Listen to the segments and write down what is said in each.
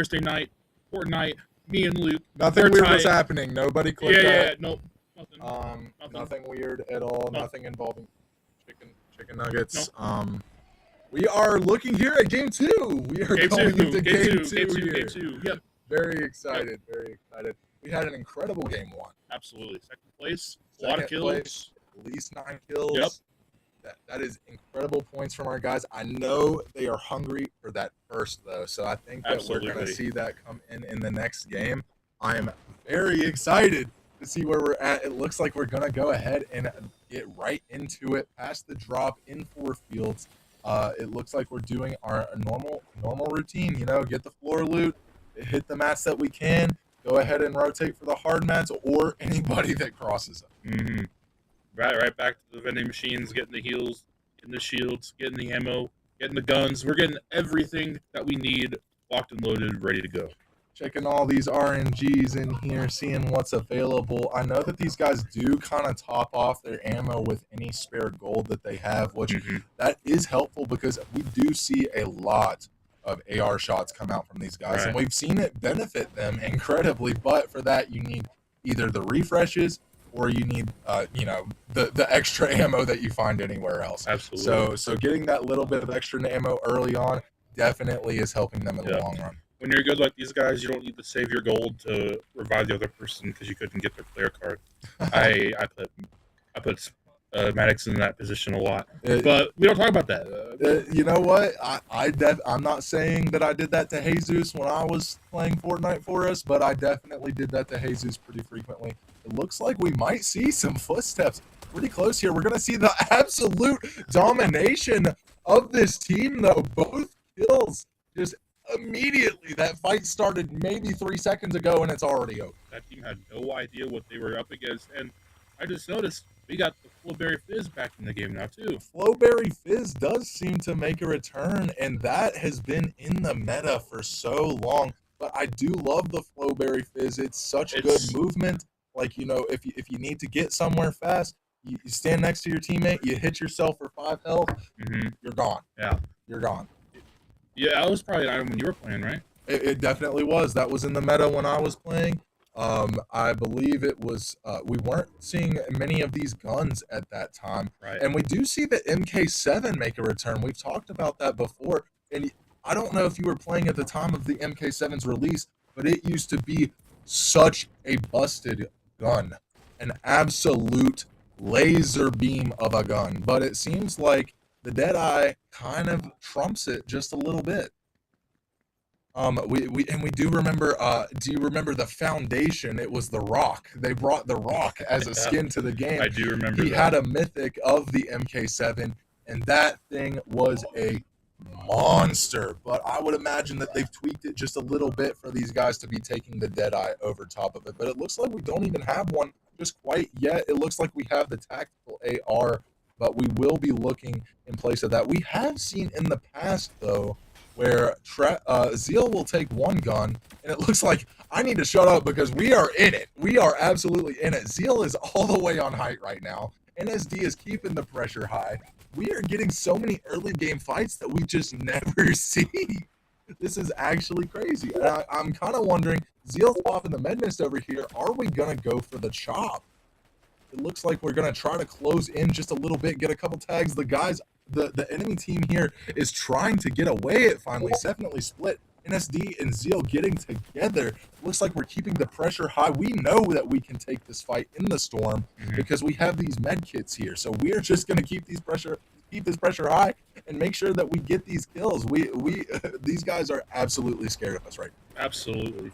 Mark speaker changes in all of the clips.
Speaker 1: Thursday night, Fortnite, me and Luke.
Speaker 2: Nothing
Speaker 1: we're
Speaker 2: weird
Speaker 1: tight.
Speaker 2: was happening. Nobody clicked
Speaker 1: Yeah,
Speaker 2: that.
Speaker 1: no,
Speaker 2: Nothing weird at all.
Speaker 1: No.
Speaker 2: Nothing involving chicken nuggets.
Speaker 1: No.
Speaker 2: We are looking here at game 2. We are going into game two here.
Speaker 1: Game two. Yep.
Speaker 2: Very excited. Very excited. We had an incredible game 1.
Speaker 1: Absolutely. Second place. A lot of kills.
Speaker 2: Place, at least 9 kills.
Speaker 1: Yep.
Speaker 2: That is incredible points from our guys. I know they are hungry for that first, though, so I think that we're going to see that come in the next game. I am very excited to see where we're at. It looks like we're going to go ahead and get right into it, past the drop in 4 fields. It looks like we're doing our normal routine, get the floor loot, hit the mats that we can, go ahead and rotate for the hard mats or anybody that crosses them.
Speaker 1: Mm-hmm. Right back to the vending machines, getting the heals, getting the shields, getting the ammo, getting the guns. We're getting everything that we need locked and loaded, ready to go.
Speaker 2: Checking all these RNGs in here, seeing what's available. I know that these guys do kind of top off their ammo with any spare gold that they have, which that is helpful because we do see a lot of AR shots come out from these guys, and we've seen it benefit them incredibly, but for that you need either the refreshes or you need, the extra ammo that you find anywhere else.
Speaker 1: Absolutely.
Speaker 2: So getting that little bit of extra ammo early on definitely is helping them in the long run.
Speaker 1: When you're good like these guys, you don't need to save your gold to revive the other person because you couldn't get their player card. I put Maddox in that position a lot, but we don't talk about that.
Speaker 2: You know what? I'm not saying that I did that to Jesus when I was playing Fortnite for us, but I definitely did that to Jesus pretty frequently. It looks like we might see some footsteps pretty close here. We're going to see the absolute domination of this team, though. Both kills just immediately. That fight started maybe 3 seconds ago, and it's already over.
Speaker 1: That team had no idea what they were up against, and I just noticed we got the Flowberry Fizz back in the game now, too.
Speaker 2: Flowberry Fizz does seem to make a return, and that has been in the meta for so long. But I do love the Flowberry Fizz. It's such good movement. Like, if you need to get somewhere fast, you stand next to your teammate, you hit yourself for 5 health, you're gone.
Speaker 1: Yeah.
Speaker 2: You're gone.
Speaker 1: Yeah, that was probably an item when you were playing, right?
Speaker 2: It definitely was. That was in the meta when I was playing. I believe it was, we weren't seeing many of these guns at that time.
Speaker 1: Right.
Speaker 2: And we do see the MK7 make a return. We've talked about that before. And I don't know if you were playing at the time of the MK7's release, but it used to be such a busted gun. An absolute laser beam of a gun. But it seems like the Deadeye kind of trumps it just a little bit. We do remember. Do you remember the Foundation? It was the Rock. They brought the Rock as a skin to the game.
Speaker 1: I do remember.
Speaker 2: He had a mythic of the MK7, and that thing was a monster. But I would imagine that they've tweaked it just a little bit for these guys to be taking the Deadeye over top of it. But it looks like we don't even have one just quite yet. It looks like we have the tactical AR, but we will be looking in place of that. We have seen in the past, though, where Zeal will take one gun, and it looks like I need to shut up because we are in it. We are absolutely in it. Zeal is all the way on height right now. NSD is keeping the pressure high. We are getting so many early game fights that we just never see. This is actually crazy. And I'm kind of wondering, Zeal's off in the med mist over here. Are we going to go for the chop? It looks like we're going to try to close in just a little bit, get a couple tags. The guys, the enemy team here is trying to get away. It finally definitely split. NSD and Zeal getting together. Looks like we're keeping the pressure high. We know that we can take this fight in the storm because we have these med kits here. So we're just going to keep this pressure high and make sure that we get these kills. These guys are absolutely scared of us right now.
Speaker 1: Absolutely.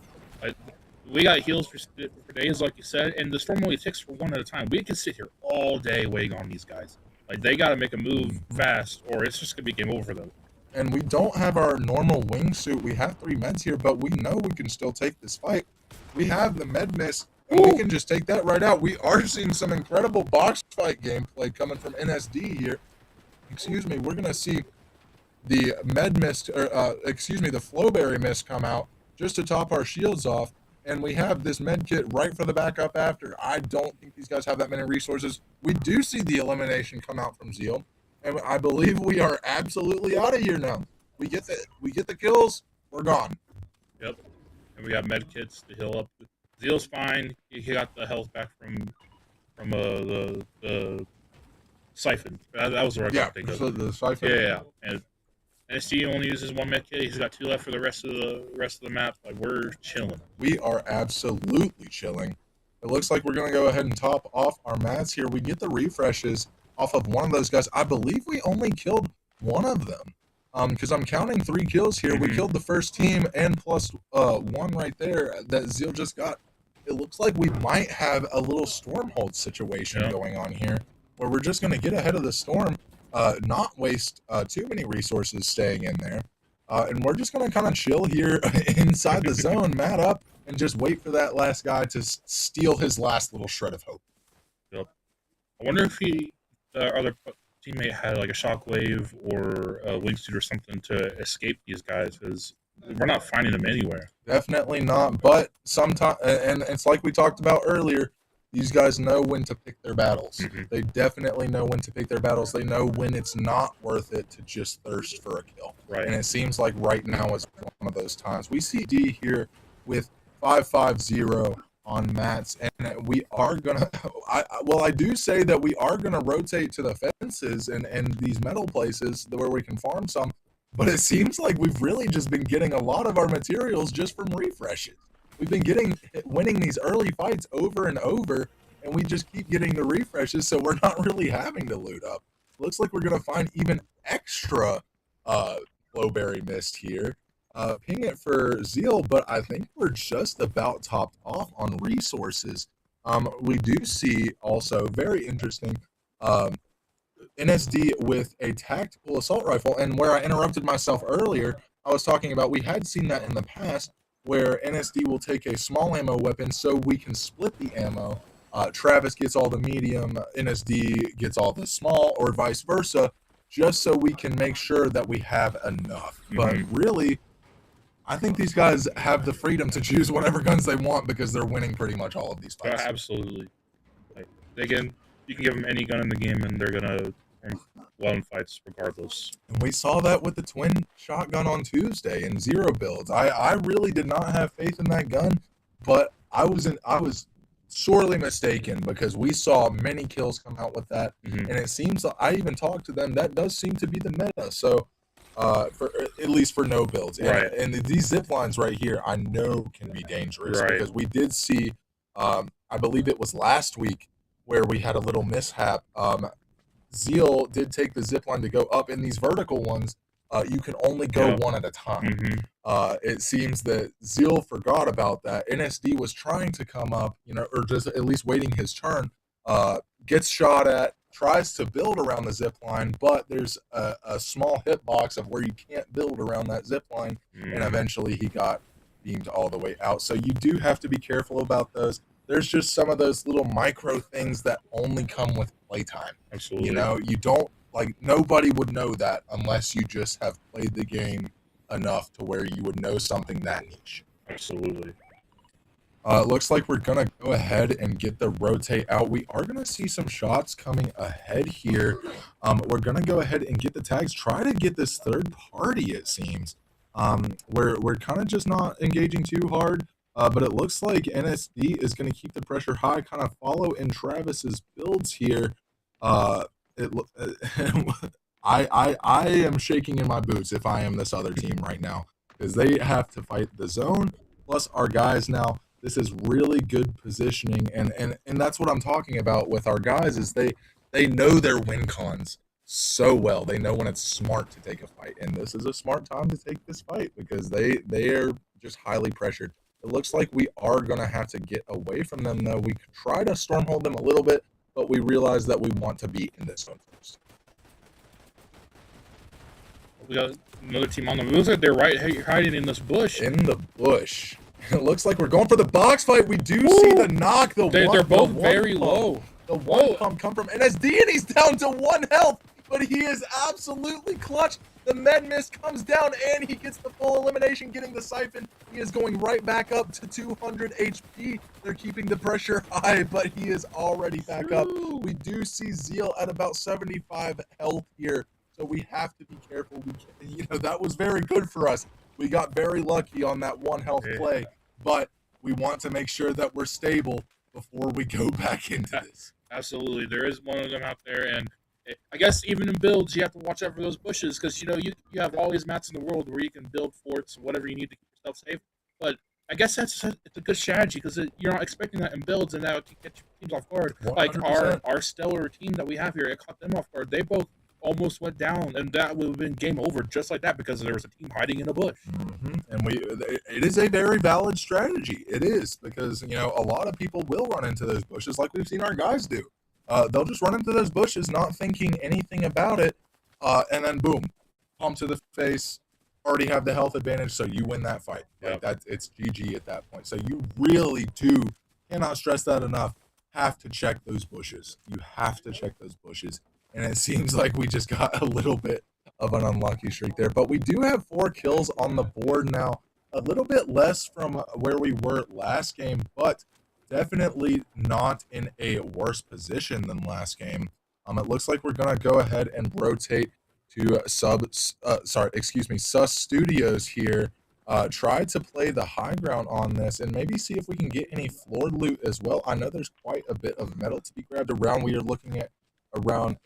Speaker 1: We got heals for days, like you said, and the storm only ticks for one at a time. We can sit here all day waiting on these guys. Like, they got to make a move fast, or it's just going to be game over for them.
Speaker 2: And we don't have our normal wingsuit. We have 3 meds here, but we know we can still take this fight. We have the med mist, and we can just take that right out. We are seeing some incredible box fight gameplay coming from NSD here. Excuse me, we're going to see the med mist, the Flowberry mist come out just to top our shields off. And we have this med kit right for the backup after. I don't think these guys have that many resources. We do see the elimination come out from Zeal. And I believe we are absolutely out of here now. We get the kills, we're gone.
Speaker 1: Yep. And we got med kits to heal up. Zeal's fine. He got the health back from the siphon. That was the right
Speaker 2: Yeah,
Speaker 1: thing of
Speaker 2: so
Speaker 1: it.
Speaker 2: the siphon.
Speaker 1: Yeah. And SG only uses one med kit. He's got 2 left for the rest of the map. Like, we're chilling.
Speaker 2: We are absolutely chilling. It looks like we're going to go ahead and top off our mats here. We get the refreshes off of one of those guys. I believe we only killed one of them. Because I'm counting 3 kills here. We killed the first team and plus 1 right there that Zeal just got. It looks like we might have a little Stormhold situation going on here, where we're just going to get ahead of the storm, not waste too many resources staying in there. And we're just going to kind of chill here inside the zone, mat up, and just wait for that last guy to steal his last little shred of hope.
Speaker 1: Yep. I wonder if the other teammate had like a shockwave or a wingsuit or something to escape these guys, because we're not finding them anywhere.
Speaker 2: Definitely not. But sometimes, and it's like we talked about earlier, these guys know when to pick their battles. They definitely know when to pick their battles. They know when it's not worth it to just thirst for a kill.
Speaker 1: Right.
Speaker 2: And it seems like right now is one of those times. We see D here with 550 on mats, and we are gonna. I do say that we are gonna rotate to the fences and these metal places where we can farm some. But it seems like we've really just been getting a lot of our materials just from refreshes. We've been winning these early fights over and over, and we just keep getting the refreshes, so we're not really having to loot up. Looks like we're going to find even extra Flowberry Mist here. Ping it for Zeal, but I think we're just about topped off on resources. We do see also, very interesting, NSD with a tactical assault rifle. And where I interrupted myself earlier, I was talking about we had seen that in the past, where NSD will take a small ammo weapon so we can split the ammo. Travis gets all the medium, NSD gets all the small, or vice versa, just so we can make sure that we have enough. But really, I think these guys have the freedom to choose whatever guns they want because they're winning pretty much all of these fights.
Speaker 1: Absolutely. Like, you can give them any gun in the game, and they're gonna well in fights regardless.
Speaker 2: And we saw that with the twin shotgun on Tuesday in 0 builds. I really did not have faith in that gun, but I was sorely mistaken because we saw many kills come out with that, and it seems like I even talked to them. That does seem to be the meta. So, for at least for no builds, and these zip lines right here, I know can be dangerous because we did see. I believe it was last week where we had a little mishap. Zeal did take the zip line to go up. In these vertical ones, you can only go one at a time. It seems that Zeal forgot about that. NSD was trying to come up, or just at least waiting his turn, gets shot at, tries to build around the zip line, but there's a small hitbox of where you can't build around that zip line, and eventually he got beamed all the way out. So you do have to be careful about those. There's just some of those little micro things that only come with playtime.
Speaker 1: Absolutely.
Speaker 2: You don't, nobody would know that unless you just have played the game enough to where you would know something that niche.
Speaker 1: Absolutely.
Speaker 2: It looks like we're going to go ahead and get the rotate out. We are going to see some shots coming ahead here. We're going to go ahead and get the tags, try to get this third party, it seems. We're kind of just not engaging too hard. But it looks like NSD is going to keep the pressure high, kind of follow in Travis's builds here. I am shaking in my boots if I am this other team right now because they have to fight the zone plus our guys now. This is really good positioning, and that's what I'm talking about with our guys is they know their win cons so well. They know when it's smart to take a fight, and this is a smart time to take this fight because they are just highly pressured. It looks like we are going to have to get away from them, though. We could try to stormhold them a little bit, but we realize that we want to be in this one first.
Speaker 1: We got another team on the move. Looks like they're hiding in this bush.
Speaker 2: In the bush. It looks like we're going for the box fight. We do see the knock.
Speaker 1: They're both very low.
Speaker 2: The one pump come from NSD, and he's down to 1 health, but he is absolutely clutch. The med mist comes down, and he gets the full elimination, getting the siphon. He is going right back up to 200 HP. They're keeping the pressure high, but he is already back up. We do see Zeal at about 75 health here, so we have to be careful. That was very good for us. We got very lucky on that one health play, but we want to make sure that we're stable before we go back into this.
Speaker 1: Absolutely. There is one of them out there, and I guess even in builds, you have to watch out for those bushes because, you have all these mats in the world where you can build forts, whatever you need to keep yourself safe. But I guess it's a good strategy because you're not expecting that in builds, and that would catch teams off guard.
Speaker 2: 100%.
Speaker 1: Like our stellar team that we have here, it caught them off guard. They both almost went down, and that would have been game over just like that because there was a team hiding in a bush.
Speaker 2: Mm-hmm. And it is a very valid strategy. It is because a lot of people will run into those bushes like we've seen our guys do. They'll just run into those bushes, not thinking anything about it, and then boom, pump to the face. Already have the health advantage, so you win that fight.
Speaker 1: Yep.
Speaker 2: Like it's GG at that point. So you really cannot stress that enough. Have to check those bushes. You have to check those bushes. And it seems like we just got a little bit of an unlucky streak there. But we do have 4 kills on the board now. A little bit less from where we were last game, but definitely not in a worse position than last game. It looks like we're going to go ahead and rotate to Sus Studios here. Try to play the high ground on this and maybe see if we can get any floor loot as well. I know there's quite a bit of metal to be grabbed around. We are looking at around,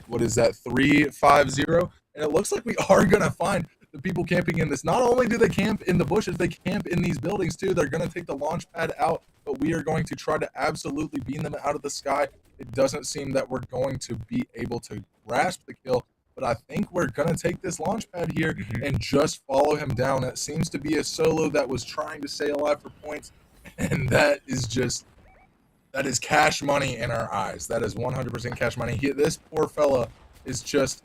Speaker 2: what is that, 350, and it looks like we are going to find the people camping in this. Not only do they camp in the bushes, they camp in these buildings too. They're going to take the launch pad out, but we are going to try to absolutely beam them out of the sky. It doesn't seem that we're going to be able to grasp the kill, but I think we're going to take this launch pad here and just follow him down. It seems to be a solo that was trying to stay alive for points, and that is cash money in our eyes. That is 100% cash money. This poor fella is just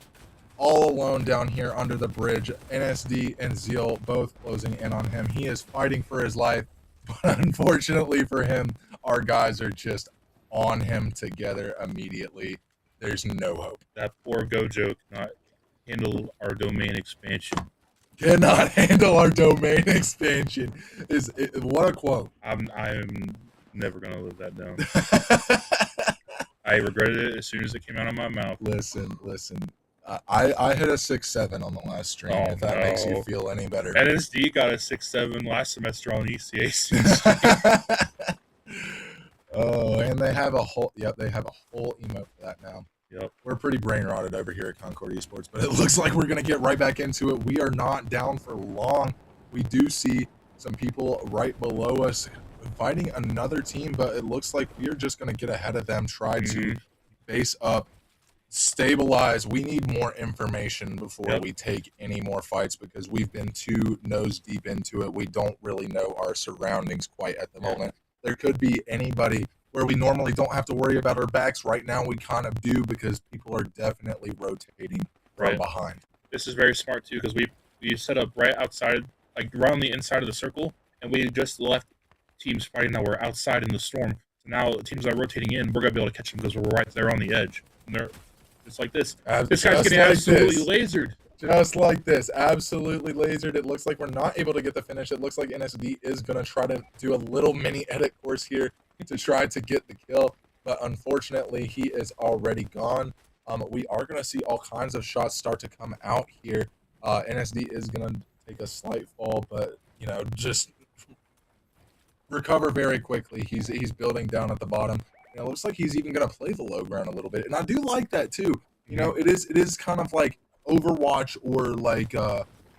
Speaker 2: all alone down here under the bridge. NSD and Zeal both closing in on him. He is fighting for his life, but unfortunately for him, our guys are just on him together immediately. There's no hope.
Speaker 1: That poor Gojo cannot handle our domain expansion.
Speaker 2: Cannot handle our domain expansion. What a quote.
Speaker 1: I'm never gonna live that down. I regretted it as soon as it came out of my mouth.
Speaker 2: Listen. I hit a 6.7 on the last stream. If that makes you feel any better.
Speaker 1: NSD got a 6.7 last semester on ECAC.
Speaker 2: Oh, and they have a whole emote for that now.
Speaker 1: Yep.
Speaker 2: We're pretty brain rotted over here at Concord Esports, but it looks like we're gonna get right back into it. We are not down for long. We do see some people right below us fighting another team, but it looks like we're just gonna get ahead of them, try to base up, stabilize. We need more information before we take any more fights because we've been too nose deep into it. We don't really know our surroundings quite at the moment. There could be anybody where we normally don't have to worry about our backs. Right now we kind of do because people are definitely rotating from behind.
Speaker 1: This is very smart too because we set up right outside, like around the inside of the circle, and we just left teams fighting that were outside in the storm. So now teams that are rotating in, we're gonna be able to catch them because we're right there on the edge. And they're just like this. This guy's getting absolutely lasered.
Speaker 2: Just like this, absolutely lasered. It looks like we're not able to get the finish. It looks like NSD is going to try to do a little mini edit course here to try to get the kill, but unfortunately he is already gone. We are going to see all kinds of shots start to come out here. NSD is going to take a slight fall, but just recover very quickly. He's building down at the bottom. It looks like he's even going to play the low ground a little bit, and I do like that too. It is kind of like Overwatch or like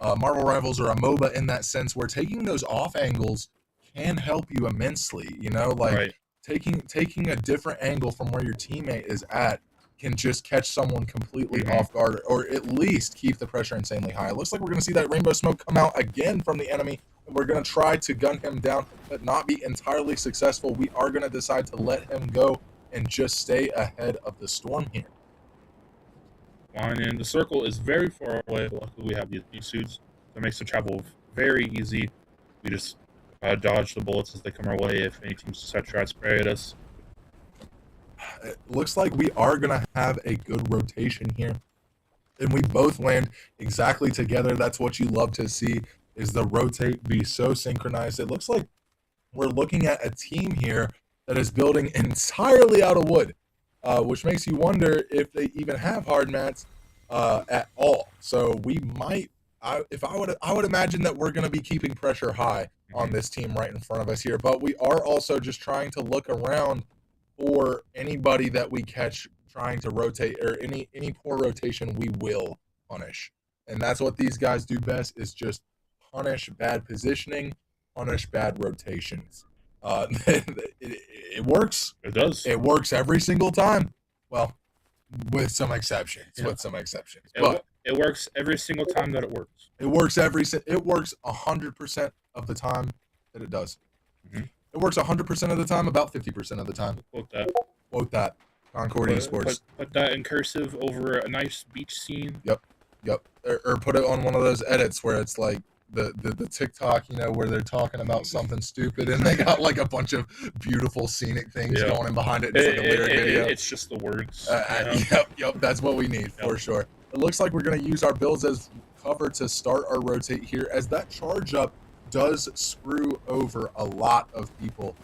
Speaker 2: Marvel Rivals or a MOBA in that sense, where taking those off angles can help you immensely. Taking a different angle from where your teammate is at can just catch someone completely off guard, or at least keep the pressure insanely high. It looks like we're going to see that rainbow smoke come out again from the enemy, and we're going to try to gun him down, but not be entirely successful. We are going to decide to let him go and just stay ahead of the storm here.
Speaker 1: And the circle is very far away. Luckily, we have these suits that makes the travel very easy. We just dodge the bullets as they come our way if any teams decide to try to spray at us.
Speaker 2: It looks like we are going to have a good rotation here, and we both land exactly together. That's what you love to see, is the rotate be so synchronized. It looks like we're looking at a team here that is building entirely out of wood. Which makes you wonder if they even have hard mats at all. So we might I would imagine that we're going to be keeping pressure high on this team right in front of us here, but we are also just trying to look around for anybody that we catch trying to rotate, or any poor rotation we will punish. And that's what these guys do best, is just punish bad positioning, punish bad rotations. It works.
Speaker 1: It does.
Speaker 2: It works every single time. Well, with some exceptions.
Speaker 1: Yeah.
Speaker 2: But
Speaker 1: it works every single time that it works.
Speaker 2: It works 100% of the time that it does.
Speaker 1: Mm-hmm.
Speaker 2: It works 100% of the time, about 50% of the time. Quote that. Concord Esports.
Speaker 1: Put that in cursive over a nice beach scene.
Speaker 2: Yep. Or put it on one of those edits where it's like the TikTok, where they're talking about something stupid and they got like a bunch of beautiful scenic things going in behind it. It's like a lyric video.
Speaker 1: It's just the words.
Speaker 2: Yep. That's what we need for sure. It looks like we're going to use our builds as cover to start our rotate here, as that charge up does screw over a lot of people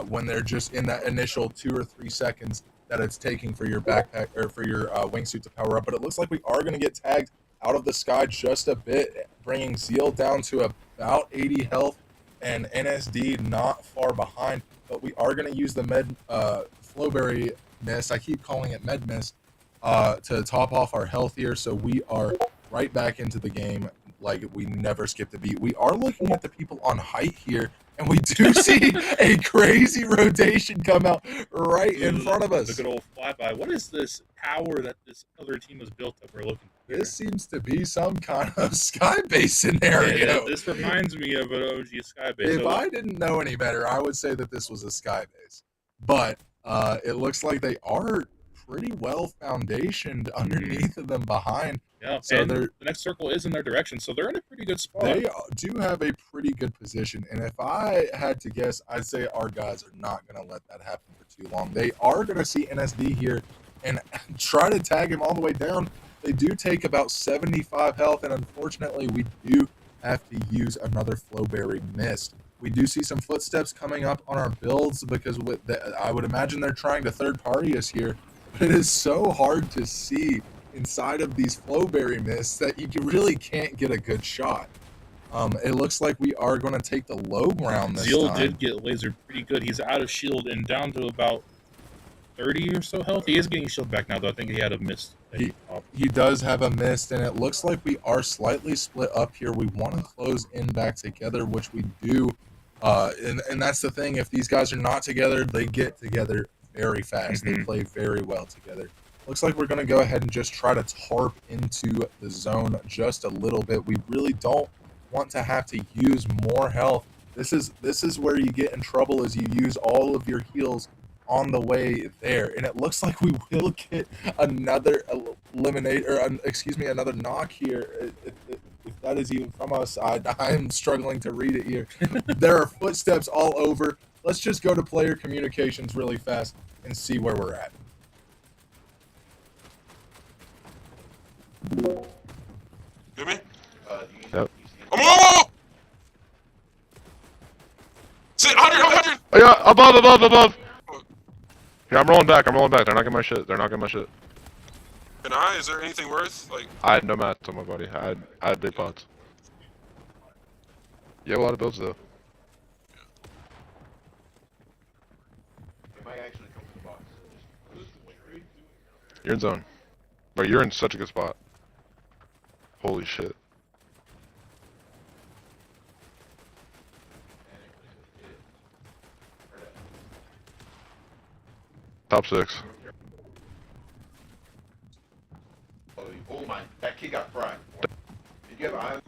Speaker 2: when they're just in that initial 2 or 3 seconds that it's taking for your backpack or for your wingsuit to power up. But it looks like we are going to get tagged out of the sky just a bit, bringing Zeal down to about 80 health and NSD not far behind. But we are going to use the Flowberry Mist. I keep calling it Med Mist. To top off our health here, so we are right back into the game like we never skipped a beat. We are looking at the people on height here, and we do see a crazy rotation come out right in front of us.
Speaker 1: The good old flyby. What is this power that this other team has built up? We're looking for.
Speaker 2: This seems to be some kind of skybase scenario.
Speaker 1: Yeah, this reminds me of an OG skybase.
Speaker 2: If I didn't know any better, I would say that this was a skybase. But it looks like they are pretty well foundationed underneath of them behind.
Speaker 1: Yeah,
Speaker 2: so
Speaker 1: and the next circle is in their direction, so they're in a pretty good spot.
Speaker 2: They do have a pretty good position, and if I had to guess, I'd say our guys are not going to let that happen for too long. They are going to see NSD here and try to tag him all the way down. They do take about 75 health, and unfortunately, we do have to use another Flowberry Mist. We do see some footsteps coming up on our builds because I would imagine they're trying to third-party us here. But it is so hard to see inside of these Flowberry Mists that you really can't get a good shot. It looks like we are going to take the low ground this
Speaker 1: Zeal
Speaker 2: time.
Speaker 1: did get lasered pretty good. He's out of shield and down to about 30 or so health. He is getting shield back now, though. I think he had a mist.
Speaker 2: He does have a mist, and it looks like we are slightly split up here. We want to close in back together, which we do. And that's the thing. If these guys are not together, they get together very fast. They play very well together. Looks like we're going to go ahead and just try to tarp into the zone just a little bit. We really don't want to have to use more health. This is where you get in trouble, is you use all of your heals on the way there. And it looks like we will get another another knock here. If that is even from us, I'm struggling to read it here. There are footsteps all over. Let's just go to player communications really fast and see where we're at.
Speaker 3: Hear me?
Speaker 4: Yep.
Speaker 3: Oh! Sit 100.
Speaker 4: Oh, yeah, above. Yeah, I'm rolling back. They're not getting my shit.
Speaker 3: Can I? Is there anything worth? Like,
Speaker 4: I had no mats on my body. I had big pots. You have a lot of builds though. You're in zone. But you're in such a good spot. Holy shit. Top 6.
Speaker 5: Oh my, that kid got fried. Did you have eyes?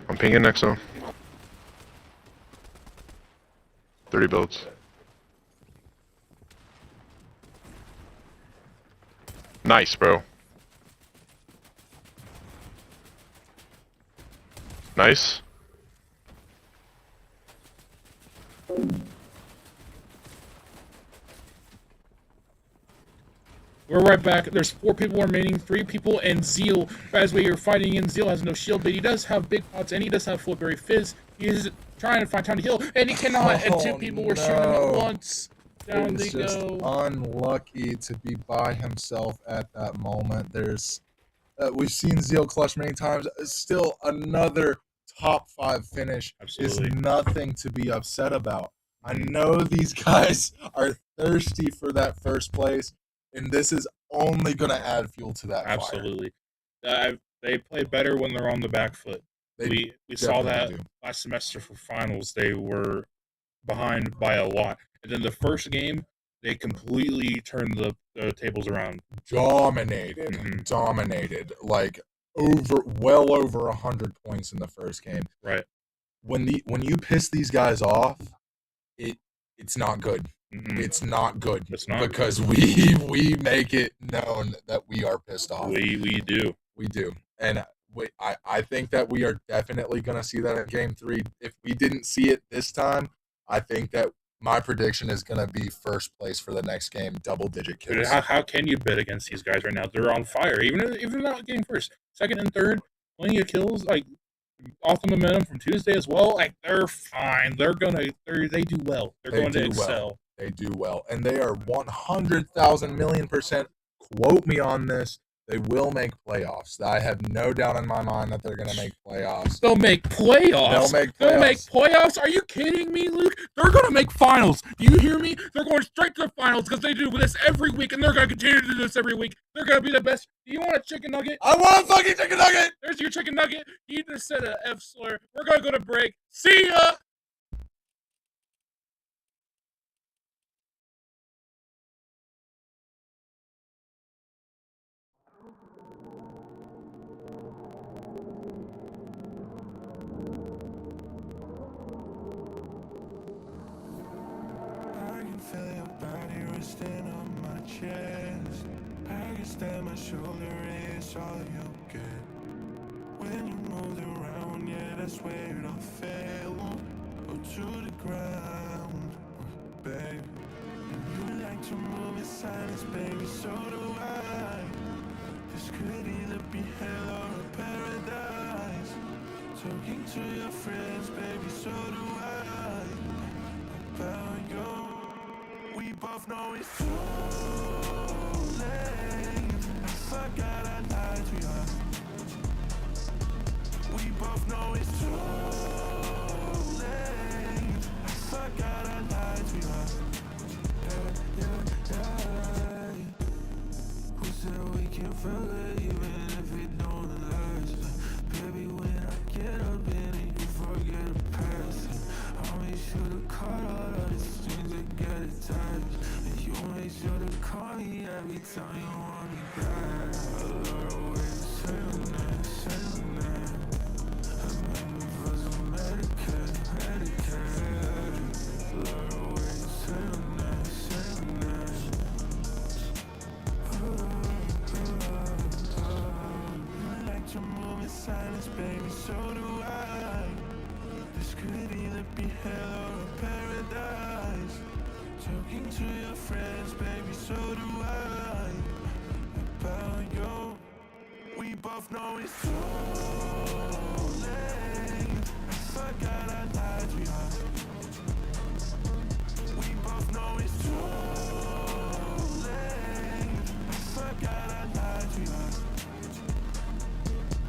Speaker 4: I'm pinging next zone. 30 builds. Nice, bro. Nice.
Speaker 1: We're right back. There's 4 people remaining, 3 people, and Zeal. As we are fighting in, Zeal has no shield, but he does have big pots, and he does have Flowberry Fizz. He is trying to find time to heal, and he cannot. And 2 people were shooting him at once. Down they
Speaker 2: He's just
Speaker 1: go.
Speaker 2: unlucky to be by himself at that moment. There's We've seen Zeal clutch many times. Still another top 5 finish
Speaker 1: Absolutely.
Speaker 2: is nothing to be upset about. I know these guys are thirsty for that first place, and this is only going to add fuel to that fire.
Speaker 1: Absolutely. They play better when they're on the back foot. We saw that last semester for finals. They were behind by a lot. And then the first game, they completely turned the tables around.
Speaker 2: Dominated. Like well over 100 points in the first game.
Speaker 1: Right.
Speaker 2: When you piss these guys off, it's not good.
Speaker 1: Mm-hmm.
Speaker 2: It's not good.
Speaker 1: It's not
Speaker 2: because
Speaker 1: good.
Speaker 2: we make it known that we are pissed off.
Speaker 1: We do.
Speaker 2: We do. And I think that we are definitely going to see that in Game 3. If we didn't see it this time, I think that my prediction is going to be first place for the next game, double-digit kills.
Speaker 1: Dude, how can you bet against these guys right now? They're on fire. Even not getting first, second and third, plenty of kills. Like off the momentum from Tuesday as well. Like they're fine. They do well. They're going to excel.
Speaker 2: They do well, and they are 100,000,000,000%. Quote me on this. They will make playoffs. I have no doubt in my mind that they're going to make playoffs.
Speaker 1: They'll make playoffs. They'll make playoffs. Are you kidding me, Luke? They're going to make finals. Do you hear me? They're going straight to the finals because they do this every week, and they're going to continue to do this every week. They're going to be the best. Do you want a chicken nugget?
Speaker 2: I want a fucking chicken nugget.
Speaker 1: There's your chicken nugget. You just said an F slur. We're going to go to break. See ya.
Speaker 6: Feel your body resting on my chest. I can stand my shoulder, it's all you get. When you move around, yeah, that's where it all fell. Go to the ground, babe. You like to move in silence, baby, so do I. This could either be hell or a paradise. Talking to your friends, baby, so do I. About you. We both know it's too late. I forgot I lied to you. We both know it's too late. I forgot I lied to you. Who said we can forget even if it don't last? Baby, when I get up in it, you forget the past. I'll make sure to cut all of the strings that get attached. And you make sure to call me every time you want me back. I love the way you say that. I remember for some Medicaid. I love the way you say that. You like to move in silence, baby, so do I. This could either be hell or a paradise. Talking to your friends, baby, so do I. About you. We both know it's too late. I forgot I lied to you. We both know it's too late. I forgot I lied to you.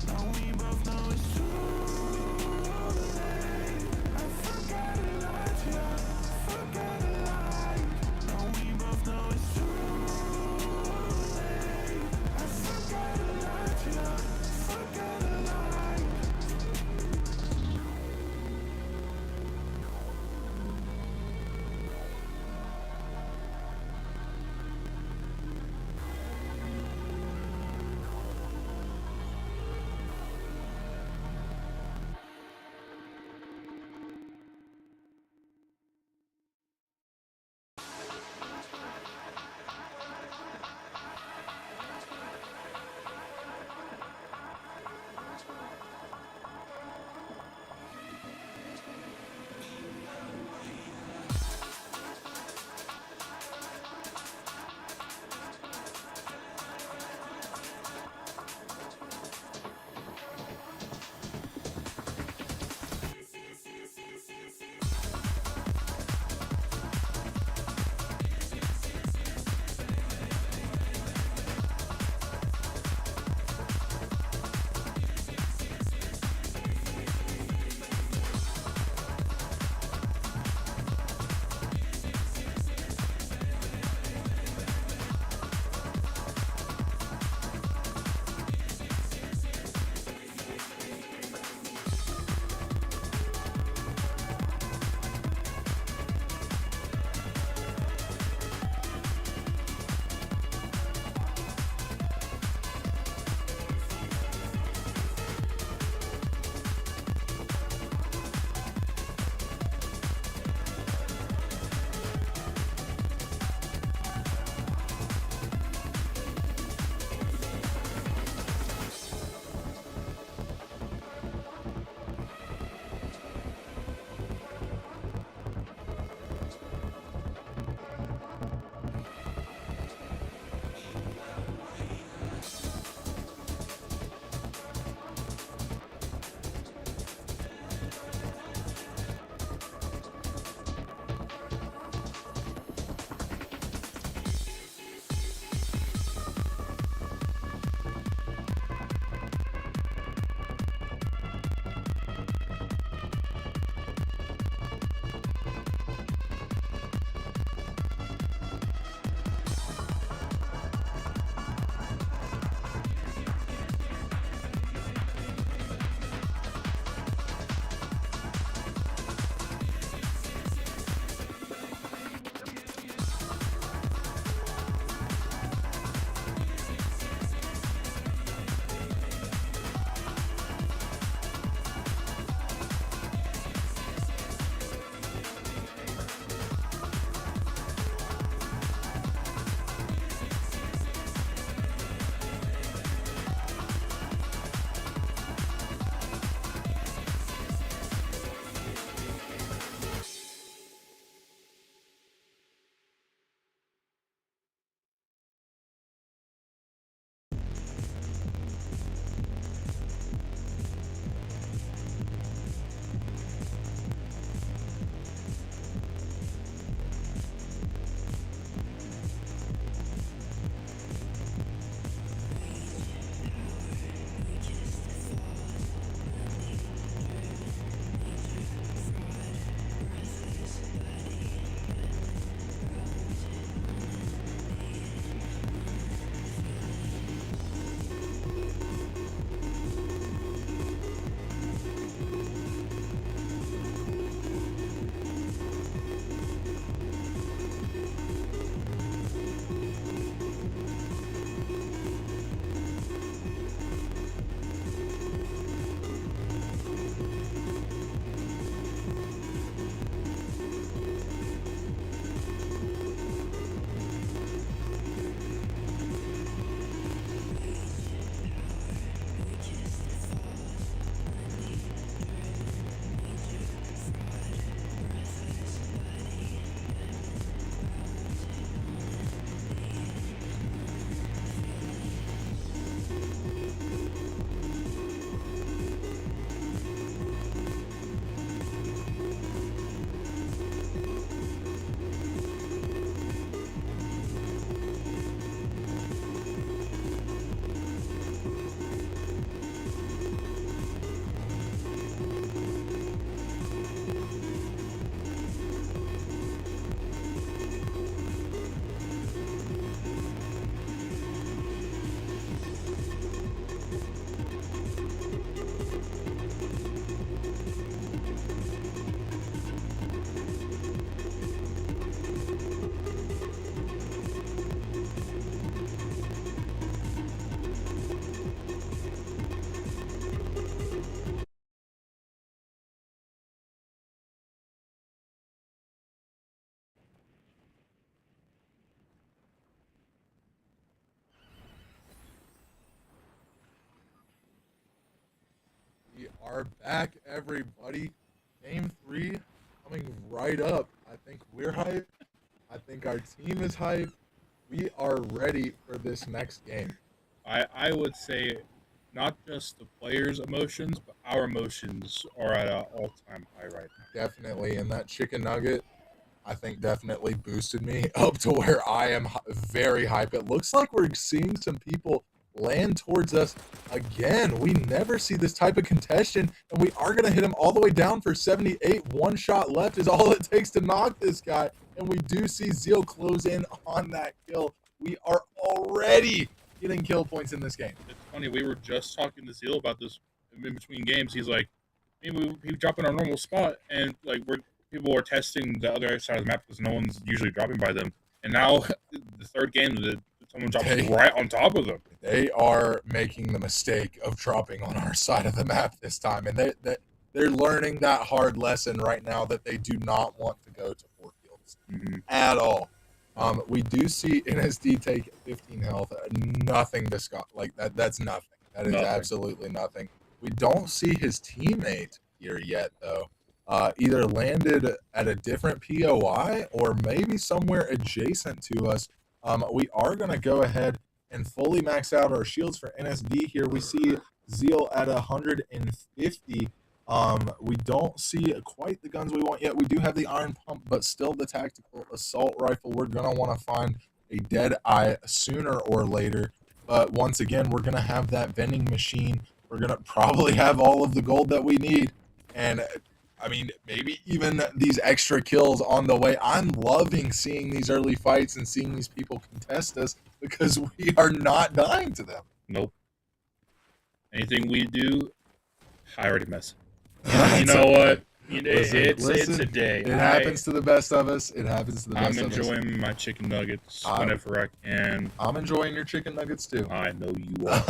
Speaker 6: Now we both know it's too late. I forgot I lied to you. Forgot I lied. Now we both know it's too late. I forgot I lied to you. Forgot I lied.
Speaker 2: are back, everybody. Game 3 coming right up. I think we're hyped. I think our team is hyped. We are ready for this next game.
Speaker 1: I would say not just the players' emotions, but our emotions are at an all-time high right now.
Speaker 2: Definitely. And that chicken nugget, I think, definitely boosted me up to where I am very hype. It looks like we're seeing some people land towards us again. We never see this type of contention, and we are going to hit him all the way down for 78. One shot left is all it takes to knock this guy, and we do see Zeal close in on that kill. We are already getting kill points in this game.
Speaker 1: It's funny, we were just talking to Zeal about this in between games. He's like, maybe we drop in our normal spot, and like people are testing the other side of the map because no one's usually dropping by them. And now the third game that someone drops right on top of them.
Speaker 2: They are making the mistake of dropping on our side of the map this time, and they're learning that hard lesson right now that they do not want to go to 4 kills at all. We do see NSD take 15 health. Nothing to Scott. Like that's nothing. That is absolutely nothing. We don't see his teammate here yet, though. Either landed at a different POI or maybe somewhere adjacent to us. We are going to go ahead and fully max out our shields for NSD here. We see Zeal at 150. We don't see quite the guns we want yet. We do have the iron pump, but still the tactical assault rifle. We're going to want to find a dead eye sooner or later. But once again, we're going to have that vending machine. We're going to probably have all of the gold that we need. And I mean, maybe even these extra kills on the way. I'm loving seeing these early fights and seeing these people contest us because we are not dying to them.
Speaker 1: Nope. Anything we do, I already mess it. You know what? It's a day.
Speaker 2: It happens to the best of us. It happens to the best of us.
Speaker 1: I'm enjoying my chicken nuggets whenever I can.
Speaker 2: I'm enjoying your chicken nuggets too.
Speaker 1: I know you are.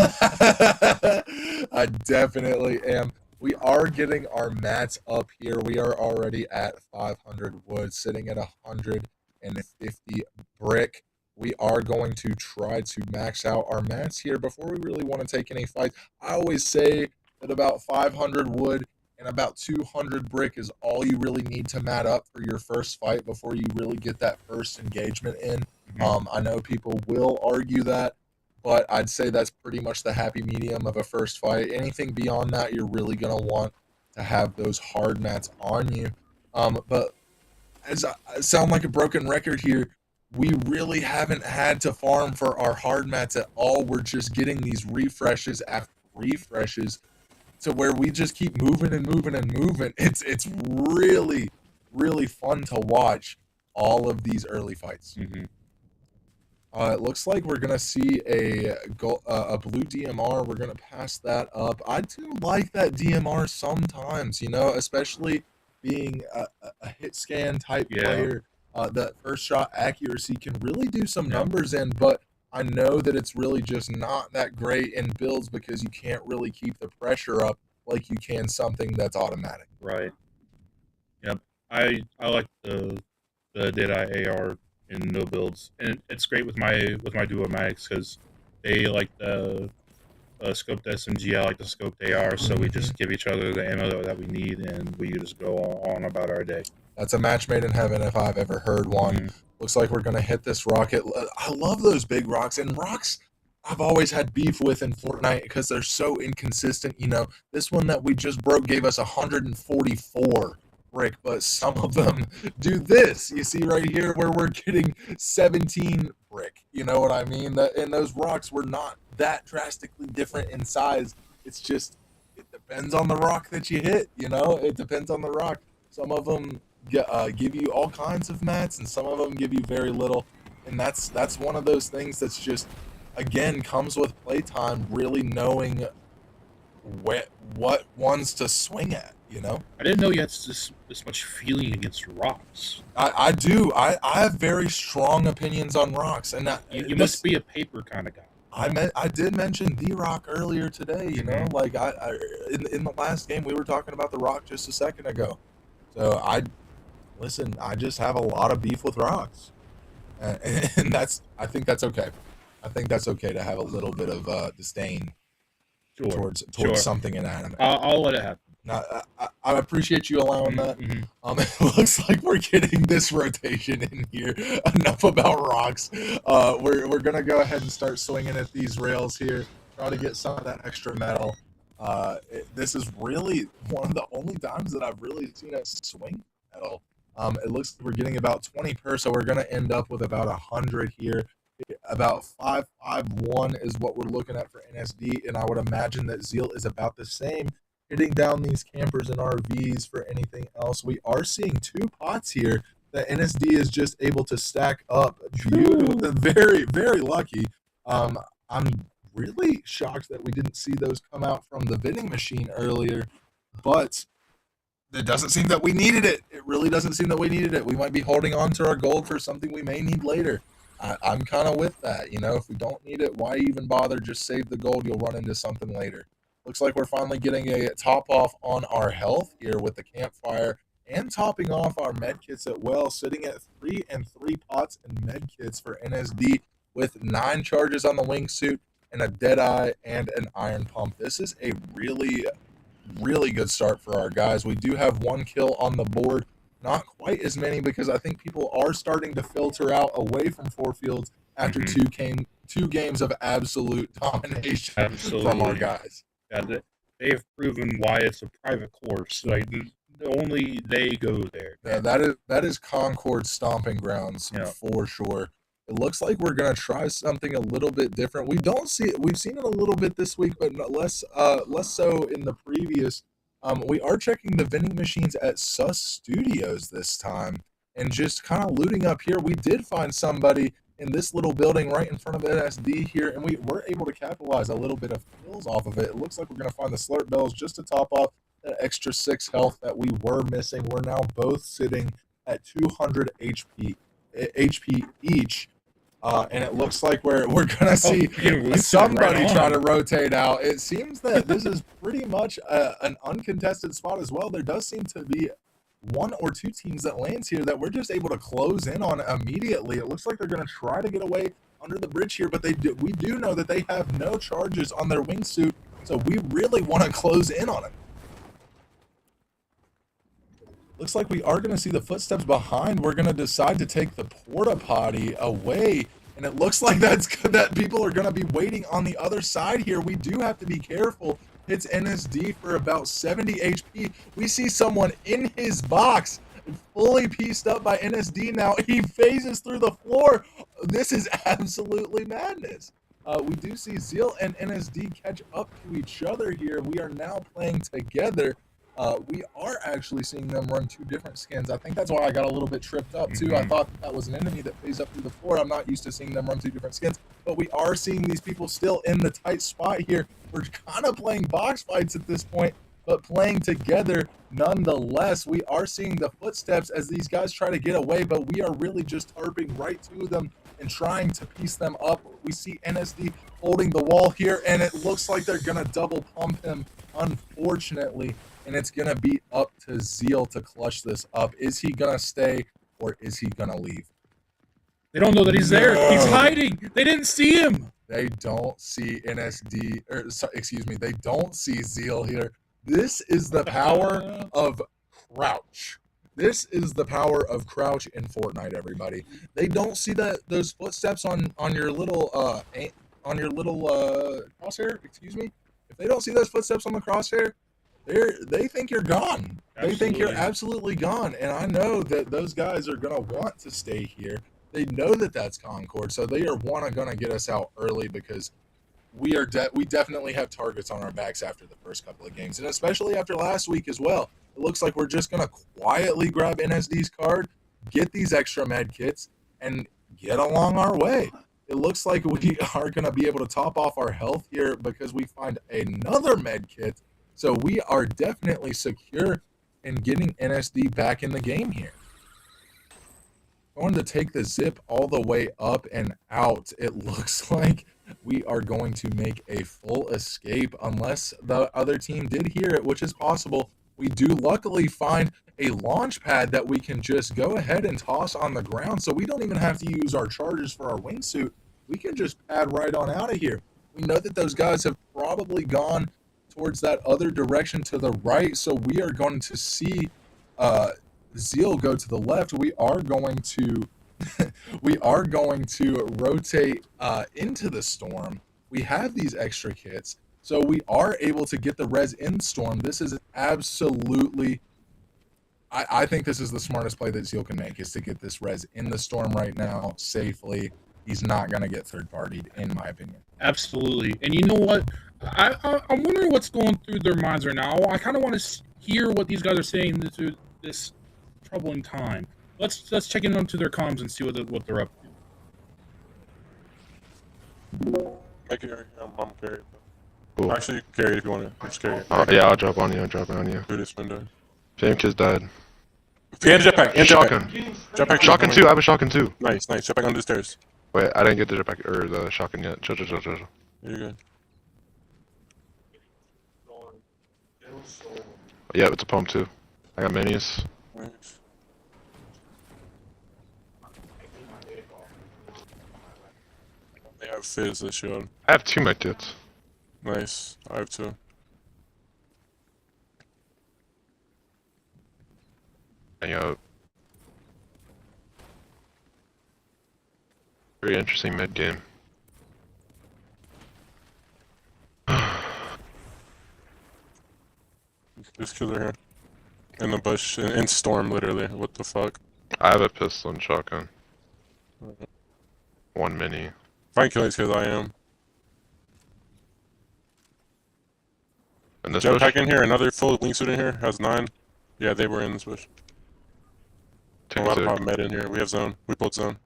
Speaker 2: I definitely am. We are getting our mats up here. We are already at 500 wood, sitting at 150 brick. We are going to try to max out our mats here before we really want to take any fights. I always say that about 500 wood and about 200 brick is all you really need to mat up for your first fight before you really get that first engagement in. I know people will argue that, but I'd say that's pretty much the happy medium of a first fight. Anything beyond that, you're really going to want to have those hard mats on you. But as I sound like a broken record here, we really haven't had to farm for our hard mats at all. We're just getting these refreshes after refreshes to where we just keep moving and moving and moving. It's really, really fun to watch all of these early fights. It looks like we're going to see a blue DMR. We're going to pass that up. I do like that DMR sometimes, you know, especially being a hit scan type player. That first shot accuracy can really do some numbers in, but I know that it's really just not that great in builds because you can't really keep the pressure up like you can something that's automatic.
Speaker 1: Right. Yep. I like the Deadeye AR in no builds, and it's great with my duomatics because they like the scoped SMG. I like the scoped AR, so we just give each other the ammo that we need, and we just go on about our day.
Speaker 2: That's a match made in heaven if I've ever heard one. Looks like we're going to hit this rocket. I love those big rocks, and rocks I've always had beef with in Fortnite because they're so inconsistent. You know, this one that we just broke gave us 144 brick, but some of them do this. You see right here where we're getting 17 brick. You know what I mean? And those rocks were not that drastically different in size. It's just, it depends on the rock that you hit, you know? It depends on the rock. Some of them give you all kinds of mats, and some of them give you very little. And that's one of those things that's just, again, comes with playtime, really knowing what ones to swing at, you know?
Speaker 1: I didn't know you had this much feeling against rocks.
Speaker 2: I do. I have very strong opinions on rocks, and
Speaker 1: you must be a paper kind of guy.
Speaker 2: I did mention the rock earlier today. You know, like in the last game we were talking about the rock just a second ago. So I just have a lot of beef with rocks, and I think that's okay. I think that's okay to have a little bit of disdain towards something inanimate.
Speaker 1: I'll let it happen.
Speaker 2: No, I appreciate you allowing that.
Speaker 1: Mhm.
Speaker 2: It looks like we're getting this rotation in here. Enough about rocks. We're gonna go ahead and start swinging at these rails here. Try to get some of that extra metal. This is really one of the only times that I've really seen us swing metal. It looks like we're getting about 20 per, so we're gonna end up with about 100 here. About 551 is what we're looking at for NSD, and I would imagine that Zeal is about the same. Hitting down these campers and RVs for anything else. We are seeing 2 pots here that NSD is just able to stack up. Beautiful, very, very lucky. I'm really shocked that we didn't see those come out from the vending machine earlier, but it doesn't seem that we needed it. It really doesn't seem that we needed it. We might be holding on to our gold for something we may need later. I'm kind of with that. If we don't need it, why even bother? Just save the gold. You'll run into something later. Looks like we're finally getting a top off on our health here with the campfire and topping off our med kits as well, sitting at 3 and 3 pots and med kits for NSD with 9 charges on the wingsuit and a Deadeye and an iron pump. This is a really, really good start for our guys. We do have 1 kill on the board. Not quite as many because I think people are starting to filter out away from 4 fields after 2 games of absolute domination from our guys.
Speaker 1: Yeah, they have proven why it's a private course. Like only they go there.
Speaker 2: Yeah, that is Concord stomping grounds for sure. It looks like we're gonna try something a little bit different. We've seen it a little bit this week, but less so in the previous. We are checking the vending machines at Sus Studios this time and just kind of looting up here. We did find somebody in this little building right in front of NSD here, and we were able to capitalize a little bit of kills off of it. It looks like we're going to find the slurp bells just to top off that extra 6 health that we were missing. We're now both sitting at 200 HP each. And it looks like we're going to see somebody try to rotate out. It seems that this is pretty much an uncontested spot as well. There does seem to be 1 or 2 teams that lands here that we're just able to close in on immediately. It looks like they're going to try to get away under the bridge here, but we do know that they have no charges on their wingsuit, so we really want to close in on it. Looks like we are going to see the footsteps behind. We're going to decide to take the porta potty away, and it looks like that people are going to be waiting on the other side here. We do have to be careful. It's NSD for about 70 HP. We see someone in his box, fully pieced up by NSD now. He phases through the floor. This is absolutely madness. We do see Zeal and NSD catch up to each other here. We are now playing together. We are actually seeing them run 2 different skins. I think that's why I got a little bit tripped up too. I thought that was an enemy that phased up through the floor. I'm not used to seeing them run 2 different skins, but we are seeing these people still in the tight spot here. We're kind of playing box fights at this point, but playing together nonetheless. We are seeing the footsteps as these guys try to get away, but we are really just tarping right to them and trying to piece them up. We see NSD holding the wall here, and it looks like they're going to double pump him, unfortunately. And it's going to be up to Zeal to clutch this up. Is he going to stay or is he going to leave?
Speaker 1: They don't know that he's there. He's hiding. They didn't see him.
Speaker 2: They don't see NSD, they don't see Zeal here. This is the power of crouch. This is the power of crouch in Fortnite, everybody. They don't see those footsteps on your little crosshair, If they don't see those footsteps on the crosshair, they think you're gone. They think you're absolutely gone. And I know that those guys are going to want to stay here. They know that that's Concord, so they are going to get us out early because we definitely have targets on our backs after the first couple of games, and especially after last week as well. It looks like we're just going to quietly grab NSD's card, get these extra med kits, and get along our way. It looks like we are going to be able to top off our health here because we find another med kit. So we are definitely secure in getting NSD back in the game here. Going to take the zip all the way up and out. It looks like we are going to make a full escape unless the other team did hear it, which is possible. We do luckily find a launch pad that we can just go ahead and toss on the ground, so we don't even have to use our charges for our wingsuit. We can just pad right on out of here. We know that those guys have probably gone towards that other direction to the right. So we are going to see Zeal go to the left. We are going to rotate into the storm. We have these extra kits, so we are able to get the res in storm. This is absolutely, I think this is the smartest play that Zeal can make, is to get this res in the storm right now safely. He's not going to get third-partied, in my opinion.
Speaker 1: Absolutely. And you know what? I'm wondering what's going through their minds right now. I kind of want to hear what these guys are saying through this troubling time. Let's check in onto their comms and see what they're up to.
Speaker 3: Make it. I'm carried.
Speaker 4: Cool.
Speaker 3: Actually, carry it if you want to. Just carry it.
Speaker 4: Yeah, I'll drop on you.
Speaker 3: Through this window.
Speaker 4: Same kid's died.
Speaker 3: And jetpack. And
Speaker 4: Shotgun.
Speaker 3: Jetpack.
Speaker 4: Shotgun too. I have a shotgun too.
Speaker 3: Nice. Jetpack under the stairs.
Speaker 4: Wait, I didn't get the jetpack or the shotgun yet. Chill.
Speaker 3: You're good.
Speaker 4: Yeah, it's a pump too. I got minis.
Speaker 3: Nice. They have fizz this shield.
Speaker 4: I have 2 med kits.
Speaker 3: Nice. I have 2.
Speaker 4: Hang out. Very interesting mid game.
Speaker 3: This killer here. In the bush. In storm, literally. What the fuck?
Speaker 4: I have a pistol and shotgun. 1 mini.
Speaker 3: If I can kill these kids, I am.
Speaker 4: And this bush?
Speaker 3: Jetpack in here. Another full wingsuit in here. Has 9. Yeah, they were in this bush. A lot of med in here. We have zone. We pulled zone.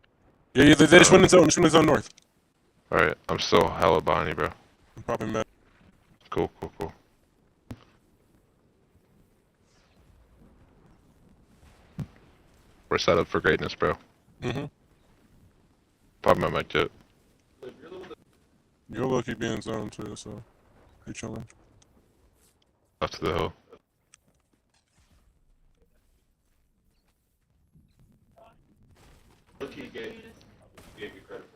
Speaker 3: Yeah, they just went in zone. Just went in zone north.
Speaker 4: Alright, I'm still hella behind you, bro.
Speaker 3: I'm probably med.
Speaker 4: Cool. We're set up for greatness, bro.
Speaker 3: Mm-hmm.
Speaker 4: Pop my mic kit.
Speaker 3: You'll low-key be in zone too, so you chilling.
Speaker 4: Left to the hill.
Speaker 5: Gave you credit.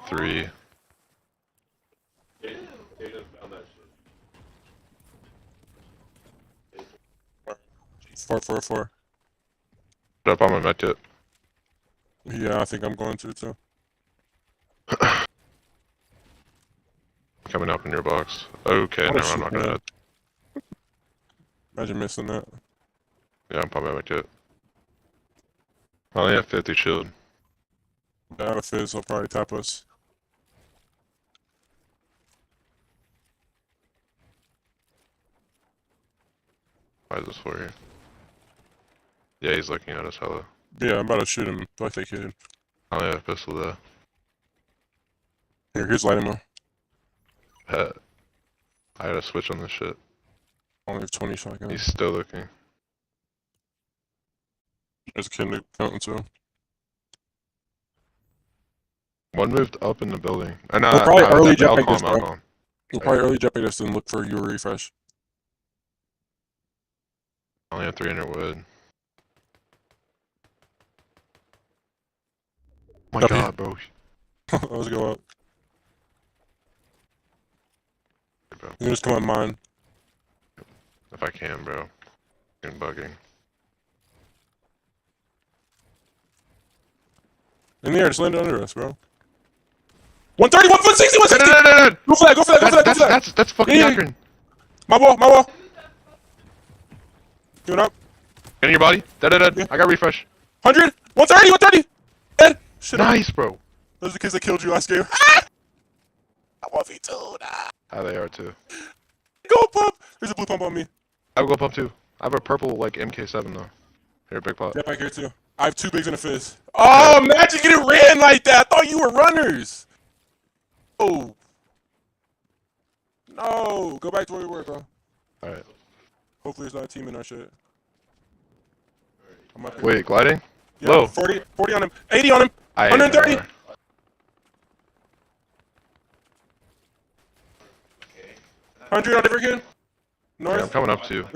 Speaker 4: 3.
Speaker 5: Jaden found that shit.
Speaker 3: 4.
Speaker 4: Drop on my med kit.
Speaker 3: Yeah, I think I'm going to too.
Speaker 4: Coming up in your box. Okay, never mind, I'm not gonna.
Speaker 3: Imagine missing that.
Speaker 4: Yeah, I'm popping my med kit. I only have 50 shield.
Speaker 3: Out of fizz, he'll probably tap us.
Speaker 4: Why is this for you? Yeah, he's looking at us hella.
Speaker 3: Yeah, I'm about to shoot him. Like they kid.
Speaker 4: I only have a pistol though.
Speaker 3: Here's light ammo.
Speaker 4: Pet. I gotta switch on this shit.
Speaker 3: Only have 20 shotguns.
Speaker 4: He's still looking.
Speaker 3: There's a kid in the fountain too.
Speaker 4: One moved up in the building. And
Speaker 3: We'll probably early
Speaker 4: I'll
Speaker 3: jetpack
Speaker 4: call
Speaker 3: this,
Speaker 4: him, I'll
Speaker 3: bro.
Speaker 4: call him.
Speaker 3: We'll probably early jetpack this and look for your refresh.
Speaker 4: I only have 300 wood. Oh my
Speaker 3: W.
Speaker 4: god, bro.
Speaker 3: Let's go up.
Speaker 4: Bro.
Speaker 3: You can just come on mine.
Speaker 4: If I can, bro. I'm bugging.
Speaker 3: In the air, just land under us, bro. 130, 160, 160!
Speaker 4: No.
Speaker 3: Go for that, go for that, go for that!
Speaker 4: That's fucking
Speaker 3: Yeah.
Speaker 4: accurate.
Speaker 3: My wall! Give it up.
Speaker 4: Get in your body. Dead.
Speaker 3: Yeah.
Speaker 4: I got refresh.
Speaker 3: 100, 130, 130! Dead! Shit.
Speaker 4: Nice, bro.
Speaker 3: Those are the kids that killed you last game. Ah! I want V2, nah.
Speaker 4: How they are too.
Speaker 3: Go pump! There's a blue pump on me.
Speaker 4: I will go pump too. I have a purple like MK7 though. Here, big pot.
Speaker 3: Jetpack here too. I have 2 bigs and a fizz. Oh, imagine getting ran like that. I thought you were runners. Oh. No. Go back to where we were, bro.
Speaker 4: Alright.
Speaker 3: Hopefully there's not a team in our shit. I'm up here.
Speaker 4: Wait, gliding?
Speaker 3: Yeah,
Speaker 4: Low.
Speaker 3: 40 on him. 80 on him. 130. 100 on different kid. North.
Speaker 4: Yeah, I'm coming up to you.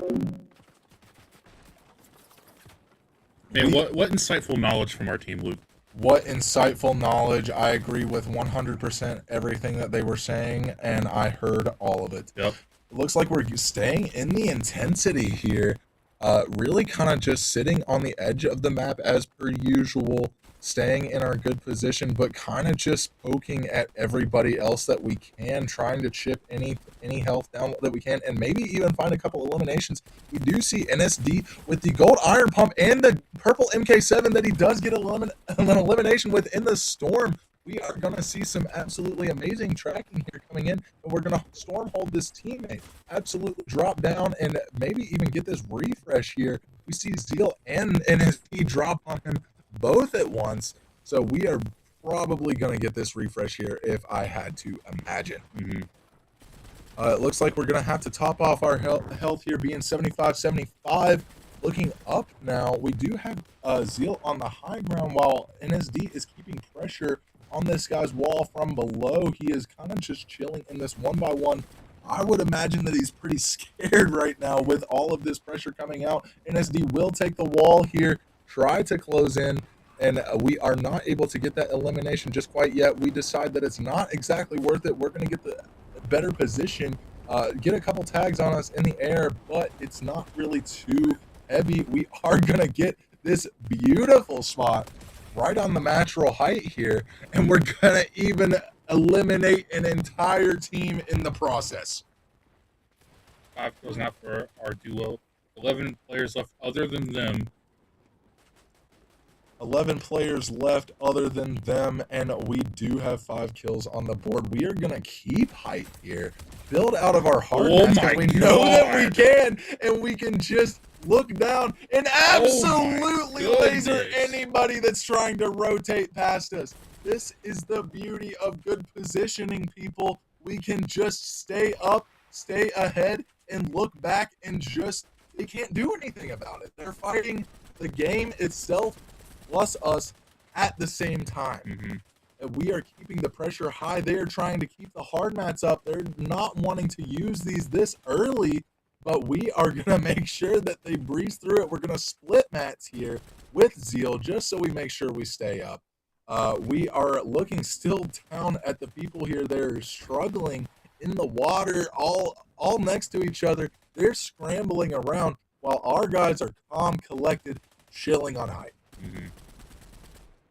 Speaker 1: Man, what insightful knowledge from our team, Luke.
Speaker 2: What insightful knowledge. I agree with 100% everything that they were saying, and I heard all of it.
Speaker 1: Yep.
Speaker 2: It looks like we're staying in the intensity here. Really kind of just sitting on the edge of the map as per usual, staying in our good position, but kind of just poking at everybody else that we can, trying to chip any health down that we can, and maybe even find a couple eliminations. We do see NSD with the gold iron pump and the purple MK7 that he does get an elimination with in the storm. We are going to see some absolutely amazing tracking here coming in, and we're going to storm hold this teammate, absolutely drop down, and maybe even get this refresh here. We see Zeal and NSD drop on him both at once, so we are probably going to get this refresh here if I had to imagine. It looks like we're going to have to top off our health here, being 75-75. Looking up now, we do have Zeal on the high ground while NSD is keeping pressure on this guy's wall from below. He is kind of just chilling in this 1-by-1. I would imagine that he's pretty scared right now with all of this pressure coming out. NSD will take the wall here, try to close in, and we are not able to get that elimination just quite yet. We decide that it's not exactly worth it. We're going to get the better position, get a couple tags on us in the air, but it's not really too heavy. We are going to get this beautiful spot right on the natural height here, and we're going to even eliminate an entire team in the process.
Speaker 1: 5 kills now for our duo. 11 players left other than them.
Speaker 2: 11 players left other than them, and we do have 5 kills on the board. We are going to keep height here, build out of our hard
Speaker 1: Oh
Speaker 2: match,
Speaker 1: my
Speaker 2: we know that we
Speaker 1: God.
Speaker 2: can, and we can just look down and absolutely
Speaker 1: Oh my
Speaker 2: laser
Speaker 1: goodness.
Speaker 2: anybody that's trying to rotate past us. This is the beauty of good positioning, people. We can just stay up, stay ahead, and look back, and just, they can't do anything about it. They're fighting the game itself plus us at the same time. And we are keeping the pressure high. They are trying to keep the hard mats up. They're not wanting to use these this early, but we are going to make sure that they breeze through it. We're going to split mats here with Zeal just so we make sure we stay up. We are looking still down at the people here. They're struggling in the water, all next to each other. They're scrambling around while our guys are calm, collected, chilling on height.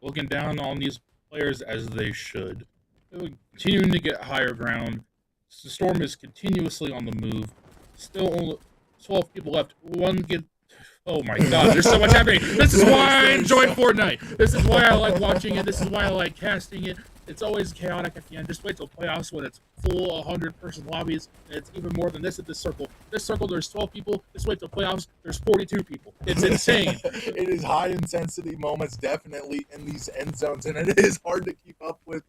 Speaker 1: Looking down on these players as they should. They're continuing to get higher ground. The storm is continuously on the move. Still only 12 people left. One get. Oh my God! There's so much happening. This is why I enjoy Fortnite. This is why I like watching it. This is why I like casting it. It's always chaotic at the end. Just wait till playoffs when it's full 100-person lobbies. And it's even more than this at this circle. This circle, there's 12 people. Just wait till playoffs. There's 42 people. It's insane.
Speaker 2: It is high intensity moments, definitely in these end zones, and it is hard to keep up with.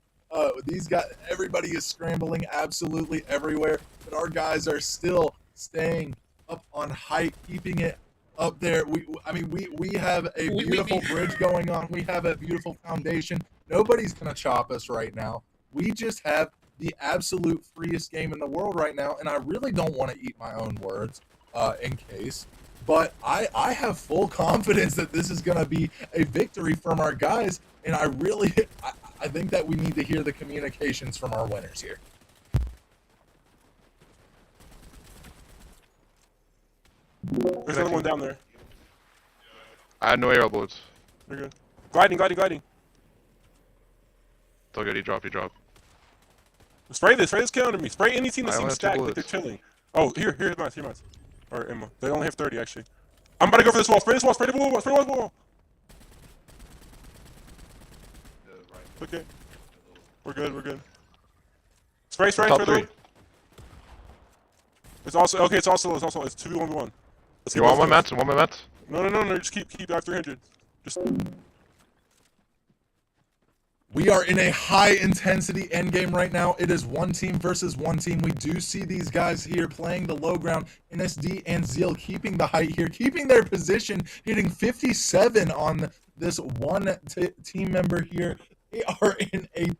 Speaker 2: These guys, everybody is scrambling absolutely everywhere, but our guys are still staying up on height, keeping it up there. We have a beautiful bridge going on. We have a beautiful foundation. Nobody's gonna chop us right now. We just have the absolute freest game in the world right now, and I really don't want to eat my own words in case, but I have full confidence that this is gonna be a victory from our guys, and I think that we need to hear the communications from our winners here.
Speaker 3: There's another one down there.
Speaker 4: I had no arrow bullets.
Speaker 3: You're good. Gliding.
Speaker 4: It's all good. He dropped.
Speaker 3: Spray this kill under me. Spray any team that
Speaker 4: I only
Speaker 3: seems
Speaker 4: have 2
Speaker 3: stacked like they're
Speaker 4: bullets.
Speaker 3: chilling. Oh, here's mine. Or ammo. They only have 30 actually. I'm about to go for this wall. Spray this wall. Spray the wall. Spray the wall. Okay. We're good. Spray
Speaker 4: Top
Speaker 3: the
Speaker 4: 3.
Speaker 3: wall. It's also 2v1v1.
Speaker 4: You want one mats?
Speaker 3: No. Just keep out 300. Just.
Speaker 2: We are in a high-intensity endgame right now. It is one team versus one team. We do see these guys here playing the low ground. NSD and Zeal keeping the height here, keeping their position, hitting 57 on this one team member here. They are in a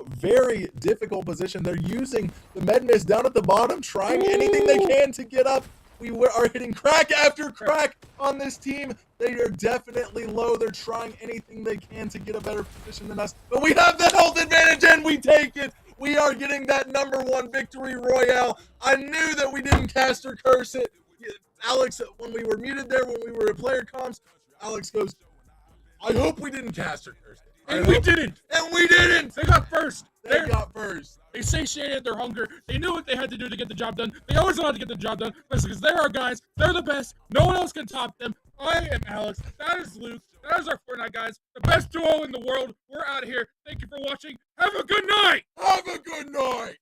Speaker 2: very difficult position. They're using the med mist down at the bottom, trying anything they can to get up. We are hitting crack after crack on this team. They are definitely low. They're trying anything they can to get a better position than us. But we have the health advantage, and we take it. We are getting that #1 victory royale. I knew that we didn't cast or curse it. Alex, when we were muted there, when we were at player comms, Alex goes, I hope we didn't cast or curse it.
Speaker 1: And we didn't.
Speaker 2: And we didn't.
Speaker 1: They got first.
Speaker 2: They got first.
Speaker 1: They satiated their hunger. They knew what they had to do to get the job done. They always know how to get the job done. Listen, because they're our guys. They're the best. No one else can top them. I am Alex. That is Luke. That is our Fortnite guys. The best duo in the world. We're out of here. Thank you for watching. Have a good night.
Speaker 2: Have a good night.